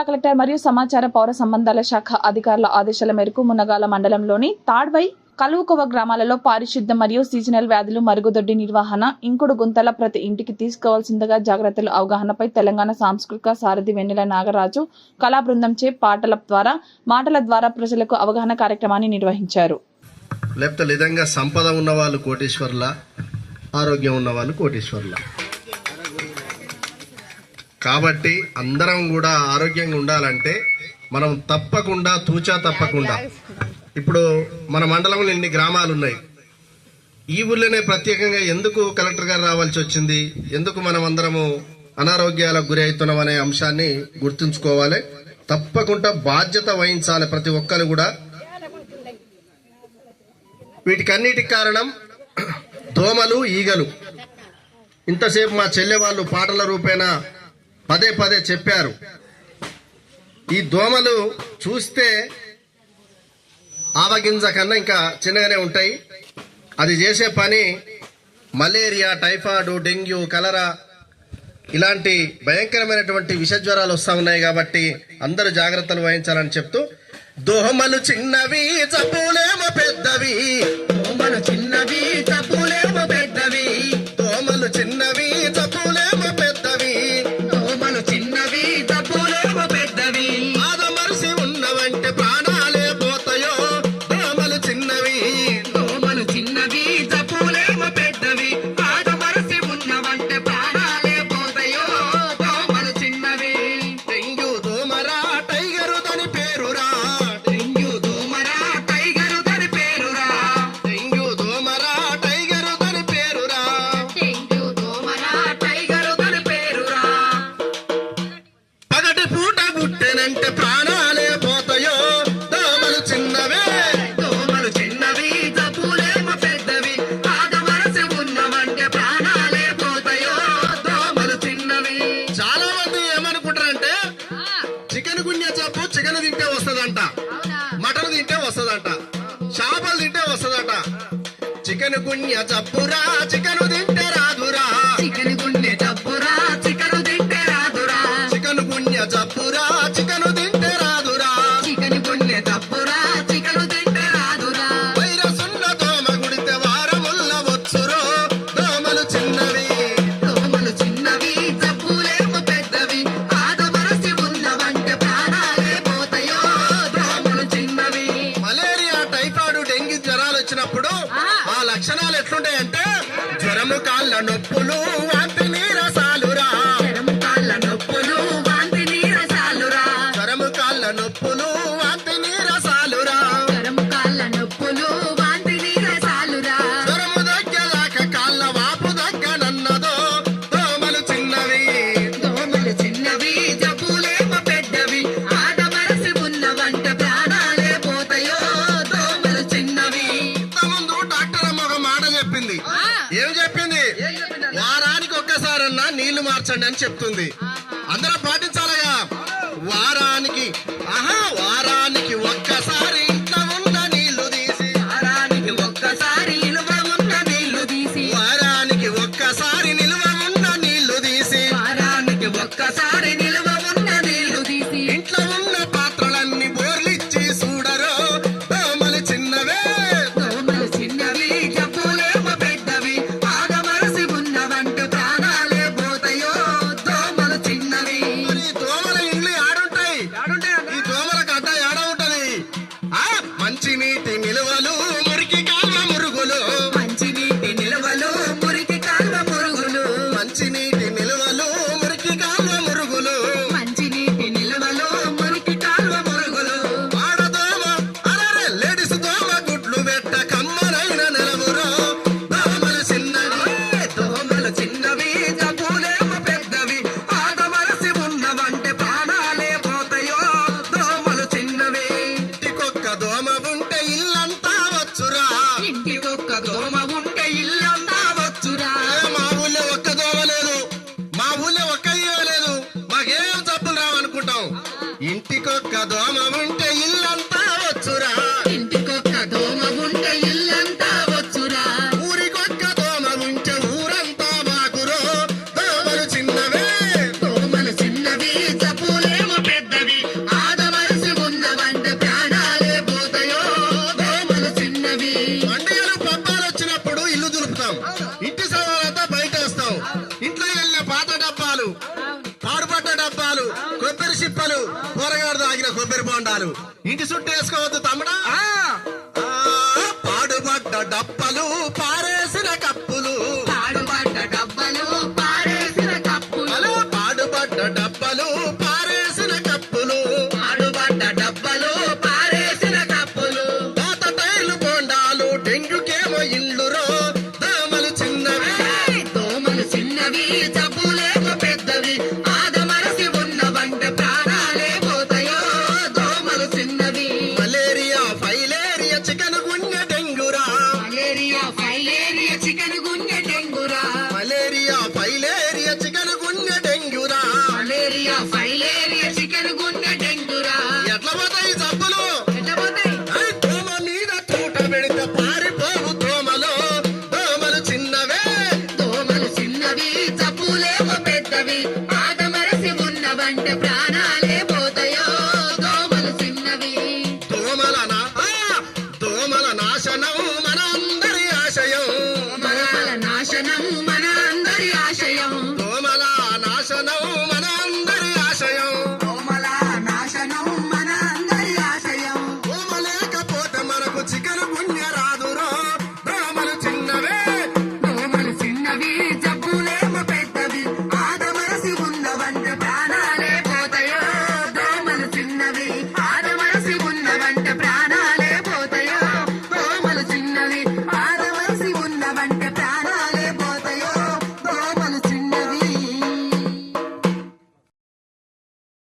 జిల్లా కలెక్టర్ మరియు సమాచార పౌర సంబంధాల శాఖ అధికారుల ఆదేశాల మేరకు మునగాల మండలంలోని తాడ్వై, కలువుకొవ గ్రామాలలో పారిశుద్ధ్యం మరియు సీజనల్ వ్యాధులు, మరుగుదొడ్డి నిర్వహణ, ఇంకుడు గుంతల ప్రతి ఇంటికి తీసుకోవాల్సిందిగా జాగ్రత్తలు అవగాహనపై తెలంగాణ సాంస్కృతిక సారథి వెన్నెల నాగరాజు కళా బృందంచే మాటల ద్వారా ప్రజలకు అవగాహన కార్యక్రమాన్ని నిర్వహించారు. లేదంగా సంపద ఉన్న వాళ్ళు కోటీశ్వర్ల, ఆరోగ్యం ఉన్న వాళ్ళు కోటీశ్వర్ల. కాబట్టి అందరం కూడా ఆరోగ్యంగా ఉండాలంటే మనం తప్పకుండా ఇప్పుడు మన మండలంలో ఎన్ని గ్రామాలు ఉన్నాయి, ఈ ఊళ్ళోనే ప్రత్యేకంగా ఎందుకు కలెక్టర్ గారు రావాల్సి వచ్చింది, ఎందుకు మనం అందరము అనారోగ్యాలకు గురి అవుతున్నాం అనే అంశాన్ని గుర్తుంచుకోవాలి. తప్పకుండా బాధ్యత వహించాలి ప్రతి ఒక్కరు కూడా. వీటికన్నిటికి కారణం దోమలు, ఈగలు. ఇంతసేపు మా చెల్లె వాళ్ళు పాటల రూపేణ పదే చెప్పారు. ఈ దోమలు చూస్తే ఆవగింజ కన్నా ఇంకా చిన్నగానే ఉంటాయి. అది చేసే పని మలేరియా, టైఫాయిడ్, డెంగ్యూ, కలరా ఇలాంటి భయంకరమైనటువంటి విషజ్వరాలు వస్తూ ఉన్నాయి. కాబట్టి అందరూ జాగ్రత్తలు వహించాలని చెప్తూ, దోమలు చిన్నవి జబ్బులేమో పెద్దవి, దోమలు చిన్నవి జబ్బులేమో పెద్దవి, దోమలు చిన్నవి జబ్బులేమో పెద్దవి, దోమలు చిన్నవి జబ్బులేమో పెద్దవి, ఆదమరిసి ఉన్నవంటే ప్రాణాలే పోతాయో, దోమలు చిన్నవి, దోమలు చిన్నవి జబ్బులేమో పెద్దవి, ఆదమరిసి ఉన్నవంటే ప్రాణాలే పోతాయో, దోమలు చిన్నవి. డెంగ్యూ దోమరా టైగరు దాని పేరురా, డెంగ్యూ దోమరా టైగరు దాని పేరురా, డెంగ్యూ దోమరా టైగరు దాని పేరురా, డెంగ్యూ దోమరా టైగరు దాని పేరురా. పగటి పూట గుట్టెనంటే ప్రాణాలే పోతాయో, దోమలు చిన్నవే, దోమలు చిన్నవి జబ్బులేమో పెద్దవి, ఆదమరసి ఉన్నవంటే ప్రాణాలే పోతాయో, దోమలు చిన్నవి. చాలా మంది ఏమనుకుంటారంటే చికెన్ గున్య జబ్బు చికెన్ తింటే వస్తుందంట, మటన్ తింటే వస్తుందంట, చేపలు తింటే వస్తుందట. చికెన్ గున్య జబ్బురా చికెన్ తింటే రాదురా, చికెన్ గున్య జబ్బురా చికెన్ తింటే రాదురా, చికెన్ గున్య జబ్బురా చికెన్ తింటే రాదురా, చికెన్ గున్య జబ్బురా చికెన్ తింటే రాదురా. వైరస్ ఉన్న దోమ గుడితే వారముల్ల వచ్చురో, దోమలు చిన్నవి, దోమలు చిన్నవి జబ్బులేమో పెద్దవి, ఆదమరసి ఉన్నవంటే ప్రాణాలే పోతాయో, దోమలు చిన్నవి. మలేరియా, టైఫాయిడ్, డెంగ్యూ జ్వరాలు వచ్చినప్పుడు ఆ లక్షణాలు ఎట్లుంటాయంటే జ్వరము, కాళ్ళ నొప్పులు, వాంతి నీరసాలురా, జ్వరము కాళ్ళ నొప్పులు, వాంతి నీరసాలురా, జ్వరము కాళ్ళ నొప్పులు, వాంతి నీరసాలురా, జ్వరము కాళ్ళ నొప్పులు, వాంతి నీరసాలురా, జ్వరము దగ్గలాక కాళ్ళ వాపు దగ్గనన్నదో, దోమలు చిన్నవి, దోమలు చిన్నవి జబ్బులేమో పెద్దవి, ఆదమరసి ఉన్నవంటే ప్రాణాలే పోతాయో, దోమలు చిన్నవి. ఇంతకుముందు డాక్టర్ అమ్మ ఒక మాట చెప్పింది. ఏం చెప్పింది? వారానికి ఒక్కసారన్నా నీళ్లు మార్చండి అని చెప్తుంది. అందరూ పాటించాలగా. వారానికి ఒక్కసారి ఇంట్లో ఉన్న నీళ్లు తీసి, వారానికి ఒక్కసారి నిల్వ ఉన్న నీళ్లు తీసి, వారానికి ఒక్కసారి నిల్వ ఉన్న నీళ్లు తీసి, వారానికి ఒక్కసారి నిల్వ ఉన్న నీళ్లు తీసి, ఇంట్లో ఉన్న పాత్రలన్నీ బోర్లిచ్చి చూడరో, దోమలు చిన్నవే, దోమలు చిన్నవి జబ్బులేమో పెద్దవి, ఆదమరసి ఉన్నవంటే ప్రాణాలే పోతాయో, దోమలు చిన్నవి. చుట్టేసుకోవద్దు తమ్ముడా. పాడుబడ్డ డప్పలు పారేసిన కప్పులు, పాడుబడ్డ డబ్బలు పారేసిన కప్పులు, పాడుబడ్డ డప్పలు పారేసిన కప్పులు, పాడుబడ్డ డబ్బలు పారేసిన కప్పులు, పాత టైర్లు బోండాలు డెంగ్యూకేమో ఇల్లురో, దోమలు చిన్నవి దోమలు చిన్నవి జబ్బులేమో పెద్దవి, ఆదమరసి ఉన్నవంటే ప్రాణాలే పోతాయో దోమలు చిన్నవి. మలేరియా ఫైలేరియా చికెన్ గున్య డెంగ్యూరా, మలేరియా ఫైలేరియా చికెన్ గున్య డెంగురా, మలేరియా ఫైలేరియా చికెన్ గున్య డెంగ్యూరా. మలేరియా ఫైలేరియా చికెన్ గున్య డెంగురా. ఎట్లా పోతాయి జబ్బులు? ఎట్లా పోతాయి? దోమ మీద తూట పెడితే పారిపోవు దోమలు, దోమలు చిన్నవే దోమలు చిన్నవి జబ్బులేమో పెద్దవి, ఆదమరసి ఉన్నవంటే ప్రాణాలే పోతాయో దోమలు చిన్నవి. దోమల